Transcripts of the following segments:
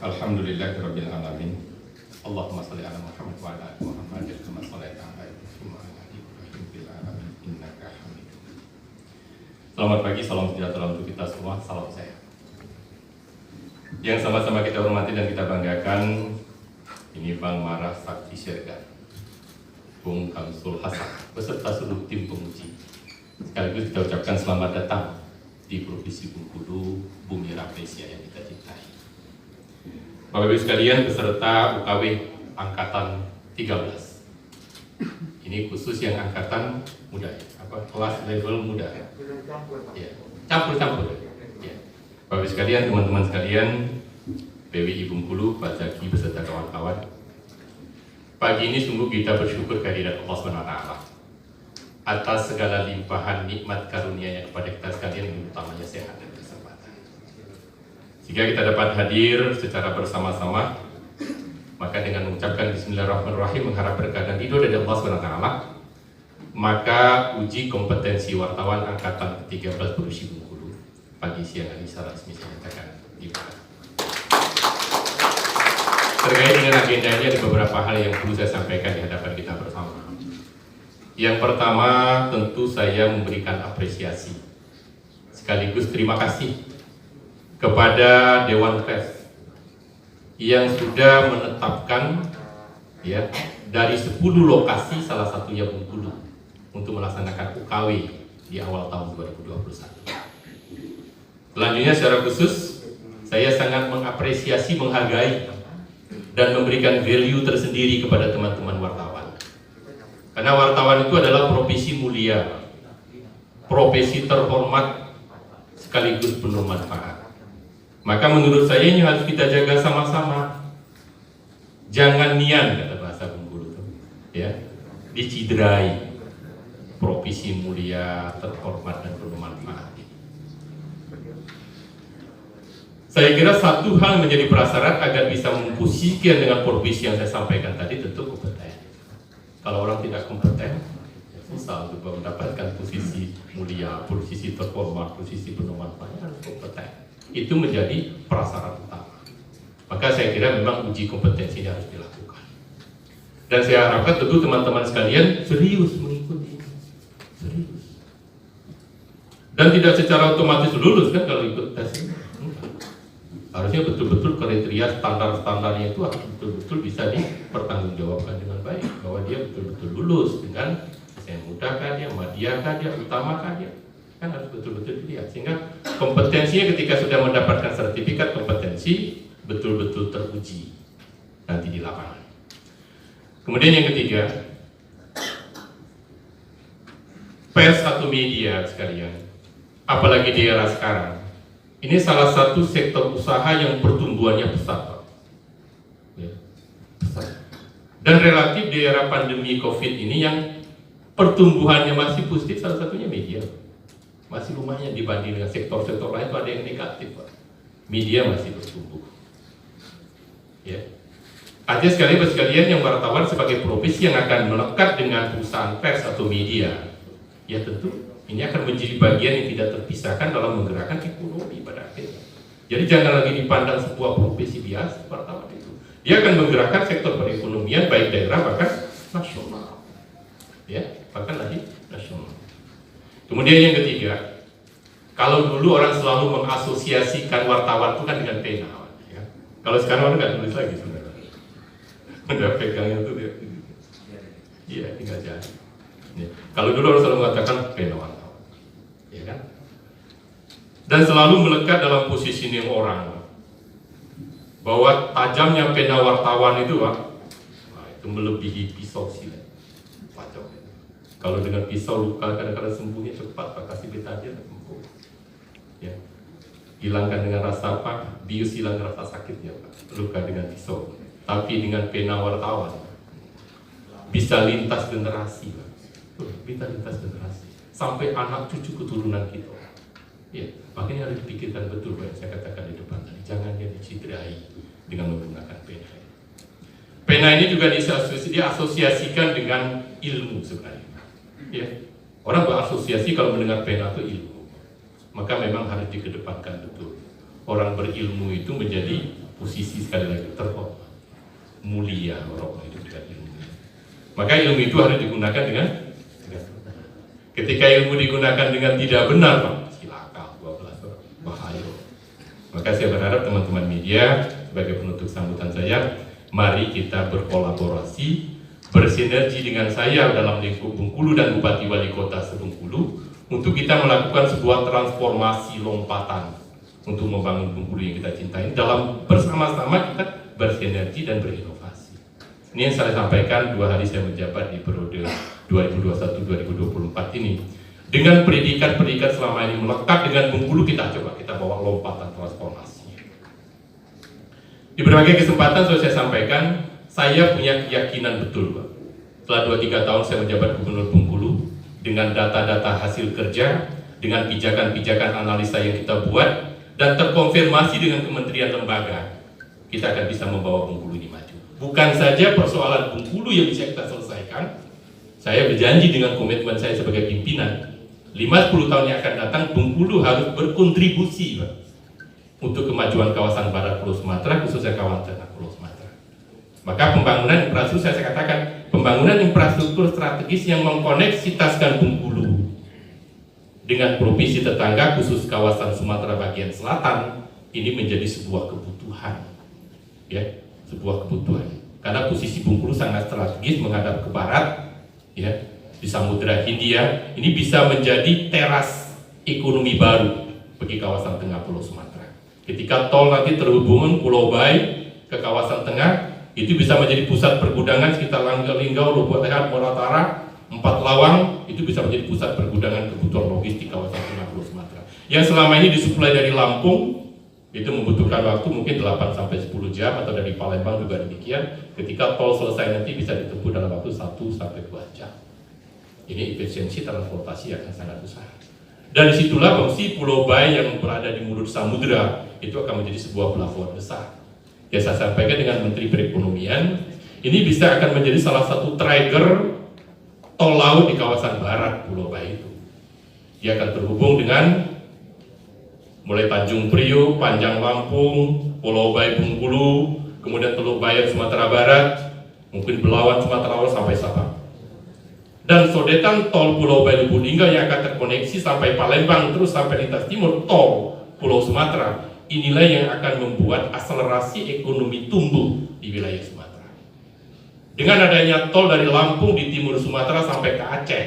Alhamdulillahirabbil alamin. Allahumma shalli ala Muhammad wa ala ali Muhammad kama shallaita ala Ibrahim wa ala ali Ibrahim fil alamin innaka Hamidum Majid. Selamat pagi, salam sejahtera untuk kita semua, salam sehat. Yang sama-sama kita hormati dan kita banggakan, ini Bang Marah Sakti Syirga, Bung Kamsul Hasan, beserta seluruh tim penguji. Sekaligus kita ucapkan selamat datang di Provinsi Bengkulu, bumi Rafflesia yang kita cintai. Bapak Ibu sekalian, peserta UKW angkatan 13. Ini khusus yang angkatan muda, kelas level muda. Ya, campur-campur. Ya. Bapak Ibu sekalian, teman-teman sekalian, PWI Bengkulu, Pak Zaki beserta kawan-kawan. Pagi ini sungguh kita bersyukur kehadirat Allah SWT atas segala limpahan nikmat karunia-Nya kepada kita sekalian, yang utamanya sehat dan kesempatan. Jika kita dapat hadir secara bersama-sama, maka dengan mengucapkan Bismillahirrahmanirrahim, mengharap berkah dan ridho dari Allah SWT, maka uji kompetensi wartawan angkatan ke-13 Provinsi Bengkulu pagi siang hari secara resmi saya nyatakan dibuka. Terkait dengan agendanya, ada beberapa hal yang perlu saya sampaikan di hadapan kita bersama. Yang pertama, tentu saya memberikan apresiasi sekaligus terima kasih kepada Dewan Pers yang sudah menetapkan ya dari 10 lokasi, salah satunya Bengkulu, untuk melaksanakan UKW di awal tahun 2021. Selanjutnya secara khusus saya sangat mengapresiasi, menghargai dan memberikan value tersendiri kepada teman-teman wartawan. Karena wartawan itu adalah profesi mulia, profesi terhormat sekaligus penuh manfaat. Maka menurut saya ini harus kita jaga sama-sama. Jangan nian, kata bahasa Bengkulu, ya, diciderai profesi mulia, terhormat dan penuh manfaat. Saya kira satu hal menjadi prasyarat agar bisa memposisikan dengan profesi yang saya sampaikan tadi, tentu kompeten. Kalau orang tidak kompeten, susah untuk mendapatkan posisi mulia, posisi terhormat, posisi penuh manfaat, harus kompeten. Itu menjadi prasyarat utama. Maka saya kira memang uji kompetensi ini harus dilakukan. Dan saya harapkan tentu teman-teman sekalian serius mengikuti ini. Serius. Dan tidak secara otomatis lulus kan kalau ikut tes ini. Harusnya betul-betul kriteria standar-standarnya itu harus betul-betul bisa dipertanggungjawabkan dengan baik. Bahwa dia betul-betul lulus dengan mudah kah dia, madya kah dia, utama kah dia. Kan harus betul-betul dilihat, sehingga kompetensinya ketika sudah mendapatkan sertifikat kompetensi betul-betul teruji nanti di lapangan. Kemudian yang ketiga, pers atau media sekalian, apalagi di era sekarang, ini salah satu sektor usaha yang pertumbuhannya pesat, Pak. Ya, pesat. Dan relatif di era pandemi COVID ini yang pertumbuhannya masih positif, salah satunya media. Masih lumayan dibanding dengan sektor-sektor lain, itu ada yang negatif, Pak. Media masih bertumbuh. Ya. Artinya sekalian yang wartawan sebagai profesi yang akan melekat dengan perusahaan pers atau media, ya tentu ini akan menjadi bagian yang tidak terpisahkan dalam menggerakkan ekonomi pada akhirnya. Jadi jangan lagi dipandang sebuah profesi biasa, wartawan itu. Dia akan menggerakkan sektor perekonomian baik daerah bahkan nasional. Ya, bahkan lagi nasional. Kemudian yang ketiga, kalau dulu orang selalu mengasosiasikan wartawan itu kan dengan pena, ya. Kalau sekarang orang nggak tulis lagi sebenarnya, udah pegangnya itu dia, iya tinggal jadi. Ya. Kalau dulu orang selalu mengatakan pena wartawan, ya kan? Dan selalu melekat dalam posisi ini orang, bahwa tajamnya pena wartawan itu, Pak, nah, itu melebihi pisau silet. Kalau dengan pisau luka kadang-kadang sembuhnya cepat, Pak, kasih betadine sembuh. Ya. Hilangkan dengan rasa apa? Bius hilangkan rasa sakitnya, Pak. Luka dengan pisau. Tapi dengan pena wartawan bisa lintas generasi, Pak. Bisa lintas generasi sampai anak cucu keturunan kita. Ya, makanya harus dipikirkan betul, Pak, yang saya katakan di depan tadi. Jangan dia diciderai dengan menggunakan pena. Pena ini juga diasosiasikan dengan ilmu sebenarnya. Ya, orang berasosiasi kalau mendengar pena itu ilmu, maka memang harus dikedepankan betul. Orang berilmu itu menjadi posisi sekali lagi terhormat, mulia orang hidup dengan ilmu. Maka ilmu itu harus digunakan dengan benar. Ketika ilmu digunakan dengan tidak benar, Pak, silakan 12 orang, bahaya. Maka saya berharap teman-teman media, sebagai penutup sambutan saya, mari kita berkolaborasi, bersinergi dengan saya dalam lingkup Bengkulu dan Bupati Wali Kota Sebengkulu untuk kita melakukan sebuah transformasi lompatan untuk membangun Bengkulu yang kita cintai. Dalam bersama-sama kita bersinergi dan berinovasi. Ini yang saya sampaikan 2 hari saya menjabat di periode 2021-2024 ini. Dengan predikat-predikat selama ini melekat dengan Bengkulu, kita bawa lompatan transformasi. Di berbagai kesempatan sudah saya sampaikan, saya punya keyakinan betul, Pak. Setelah 2-3 tahun saya menjabat Gubernur Bengkulu, dengan data-data hasil kerja, dengan pijakan-pijakan analisa yang kita buat, dan terkonfirmasi dengan kementerian lembaga, kita akan bisa membawa Bengkulu ini maju. Bukan saja persoalan Bengkulu yang bisa kita selesaikan, saya berjanji dengan komitmen saya sebagai pimpinan, 5-10 tahun yang akan datang, Bengkulu harus berkontribusi, Pak, untuk kemajuan kawasan barat Pulau Sumatera, khususnya kawasan tengah Pulau Sumatera. Maka pembangunan infrastruktur, saya katakan, pembangunan infrastruktur strategis yang mengkoneksitaskan Bengkulu dengan provinsi tetangga, khusus kawasan Sumatera bagian selatan, ini menjadi sebuah kebutuhan, ya, sebuah kebutuhan. Karena posisi Bengkulu sangat strategis menghadap ke barat, ya, di Samudra Hindia, ini bisa menjadi teras ekonomi baru bagi kawasan tengah Pulau Sumatera. Ketika tol nanti terhubung Pulau Bai ke kawasan tengah, itu bisa menjadi pusat pergudangan sekitar Linggau, Lubuk Lehat, Moratara, 4 Lawang, itu bisa menjadi pusat pergudangan kebutuhan logistik kawasan tengah Pulau Sumatera. Yang selama ini disuplai dari Lampung, itu membutuhkan waktu mungkin 8-10 jam, atau dari Palembang juga demikian. Ketika tol selesai nanti bisa ditempuh dalam waktu 1-2 jam. Ini efisiensi transportasi akan sangat besar. Dan disitulah fungsi Pulau Bai yang berada di mulut samudera itu akan menjadi sebuah pelabuhan besar. Ya, saya sampaikan dengan Menteri Perekonomian, ini bisa akan menjadi salah satu trigger tol laut di kawasan barat Pulau Bai itu. Dia akan terhubung dengan mulai Tanjung Priok, Panjang Lampung, Pulau Bai Bengkulu, kemudian Teluk Bayar Sumatera Barat, mungkin Belawan Sumatera Utara sampai Sabang. Dan sodetan tol Pulau Bai Lubuk Linggau yang akan terkoneksi sampai Palembang terus sampai lintas timur tol Pulau Sumatera. Inilah yang akan membuat akselerasi ekonomi tumbuh di wilayah Sumatera. Dengan adanya tol dari Lampung di timur Sumatera sampai ke Aceh,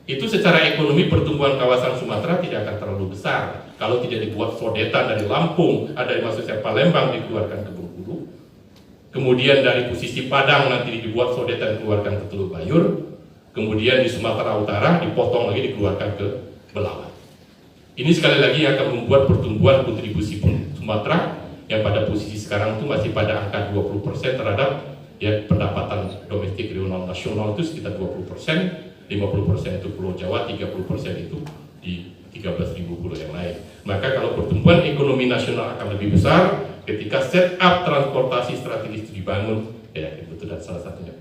itu secara ekonomi pertumbuhan kawasan Sumatera tidak akan terlalu besar kalau tidak dibuat sodetan dari Lampung, ada maksudnya Palembang dikeluarkan ke Bengkulu, kemudian dari posisi Padang nanti dibuat sodetan dikeluarkan ke Teluk Bayur, kemudian di Sumatera Utara dipotong lagi dikeluarkan ke Belawan. Ini sekali lagi yang akan membuat pertumbuhan kontribusi Sumatera yang pada posisi sekarang itu masih pada angka 20% terhadap ya pendapatan domestik regional nasional itu sekitar 20%, 50% itu Pulau Jawa, 30% itu di 13.000 pulau yang lain. Maka kalau pertumbuhan ekonomi nasional akan lebih besar ketika setup transportasi strategis itu dibangun, ya itu dan salah satunya.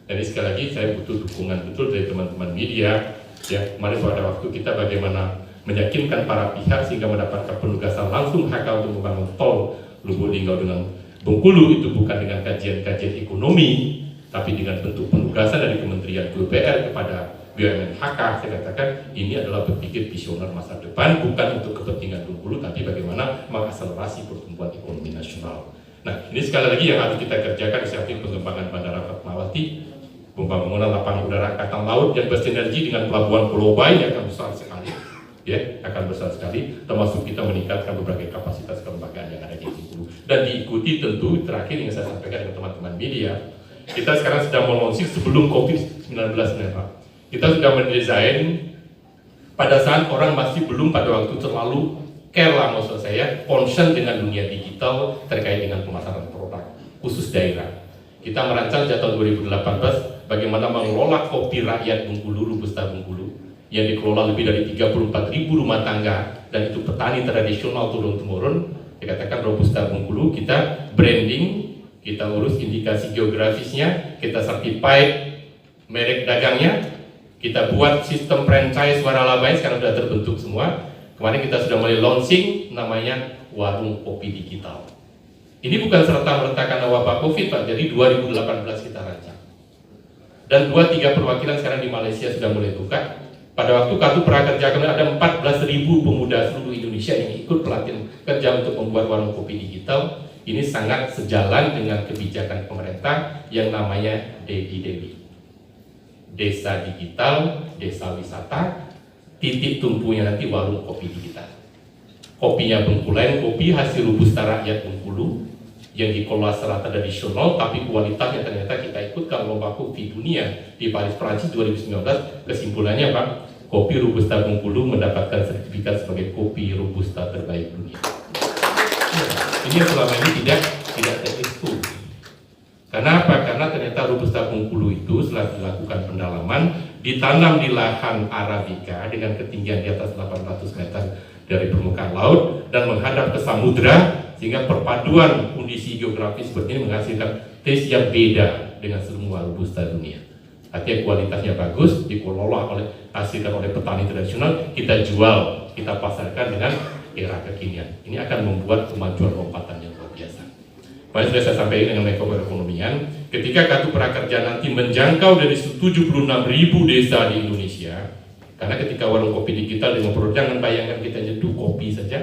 Jadi sekali lagi saya butuh dukungan betul dari teman-teman media. Ya, kemarin pada waktu kita bagaimana meyakinkan para pihak sehingga mendapatkan penugasan langsung HK untuk membangun tol Lubuk Linggau dengan Bengkulu, itu bukan dengan kajian-kajian ekonomi, tapi dengan bentuk penugasan dari Kementerian PUPR kepada BUMN HK. Saya katakan ini adalah berpikir visioner masa depan, bukan untuk kepentingan Bengkulu, tapi bagaimana mengakselerasi pertumbuhan ekonomi nasional. Nah, ini sekali lagi yang harus kita kerjakan di samping pengembangan Bandara Fatmawati, pembangunan lapangan udara angkatan laut yang bersinergi dengan pelabuhan Pulau Bai yang akan besar sekali, ya akan besar sekali, termasuk kita meningkatkan berbagai kapasitas kelembagaan yang ada di Bengkulu. Dan diikuti tentu terakhir yang saya sampaikan dengan teman-teman media, kita sekarang sedang melunching sebelum COVID-19 Pak. Kita sudah mendesain pada saat orang masih belum pada waktu terlalu care lah, maksud saya concern dengan dunia digital terkait dengan pemasaran produk khusus daerah. Kita merancang sejak tahun 2018 bagaimana mengelola kopi rakyat Bengkulu, Robusta Bengkulu yang dikelola lebih dari 34.000 rumah tangga, dan itu petani tradisional turun-temurun. Dikatakan Robusta Bengkulu, kita branding, kita urus indikasi geografisnya, kita certified merek dagangnya, kita buat sistem franchise waralaba sekarang sudah terbentuk semua. Kemarin kita sudah mulai launching namanya warung kopi digital. Ini bukan serta-merta karena wabah COVID, Pak. Jadi 2018 kita rancang. Dan 2-3 perwakilan sekarang di Malaysia sudah mulai buka. Pada waktu Kartu Prakerja kami ada 14.000 pemuda seluruh Indonesia yang ikut pelatihan kerja untuk membuat warung kopi digital. Ini sangat sejalan dengan kebijakan pemerintah yang namanya DIDW. Desa Digital, Desa Wisata, titik tumpunya nanti warung kopi digital. Kopinya Bengkulen, kopi hasil robusta rakyat Bengkulu yang dikelola secara tradisional, tapi kualitasnya ternyata kita ikutkan lomba kopi dunia di Paris, Prancis 2019. Kesimpulannya, Pak, kopi robusta Bengkulu mendapatkan sertifikat sebagai kopi robusta terbaik dunia. Ini yang selama ini tidak terekspos. Karena apa? Karena ternyata robusta Bengkulu itu setelah dilakukan pendalaman, ditanam di lahan Arabica dengan ketinggian di atas 800 meter dari permukaan laut dan menghadap ke samudra, sehingga perpaduan kondisi geografis seperti ini menghasilkan taste yang beda dengan semua robusta dunia. Artinya kualitasnya bagus, dikelola hasilkan oleh petani tradisional, kita jual, kita pasarkan dengan era kekinian. Ini akan membuat kemajuan lompatan yang luar biasa. Makanya sudah saya sampaikan dengan Menko Perekonomian, ketika Kartu Prakerja nanti menjangkau dari 76.000 desa di Indonesia, karena ketika warung kopi digital dengan produk, jangan bayangkan kita nyeduh kopi saja.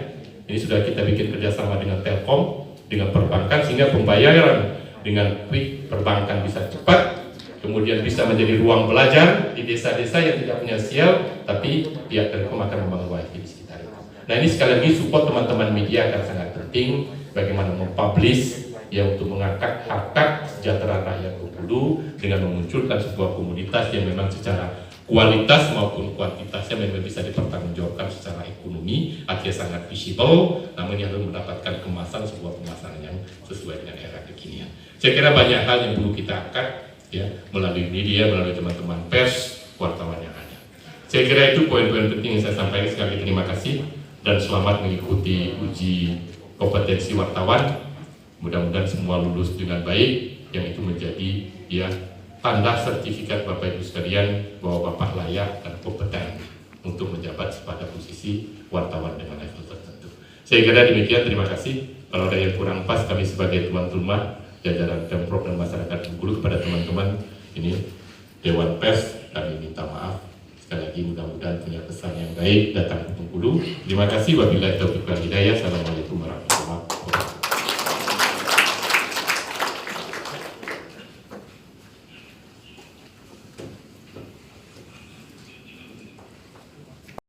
Ini sudah kita bikin kerjasama dengan Telkom, dengan perbankan, sehingga pembayaran dengan quick perbankan bisa cepat, kemudian bisa menjadi ruang belajar di desa-desa yang tidak punya sial, tapi pihak Telkom akan membangun wifi di sekitar itu. Nah, ini sekali lagi support teman-teman media akan sangat penting, bagaimana mempublish yang untuk mengangkat hak sejahtera rakyat Bengkulu dengan memunculkan sebuah komunitas yang memang secara kualitas maupun kuantitasnya memang bisa dipertanggungjawabkan secara ekonomi, artinya sangat visible, namun yang harus mendapatkan kemasan, sebuah kemasan yang sesuai dengan era kekinian. Saya kira banyak hal yang perlu kita angkat, ya, melalui media, melalui teman-teman pers, wartawan yang ada. Saya kira itu poin-poin penting yang saya sampaikan. Sekali lagi terima kasih dan selamat mengikuti uji kompetensi wartawan. Mudah-mudahan semua lulus dengan baik, yang itu menjadi, ya, tanda sertifikat Bapak Ibu sekalian bahwa Bapak layak dan kompeten untuk menjabat pada posisi wartawan dengan level tertentu. Saya kira demikian, terima kasih. Kalau ada yang kurang pas, kami sebagai tuan rumah jajaran Pemprov dan masyarakat Bengkulu, kepada teman-teman ini Dewan Pers, kami minta maaf. Sekali lagi mudah-mudahan punya pesan yang baik datang ke Bengkulu. Terima kasih. Wabillahi taufiq wal hidayah. Assalamualaikum.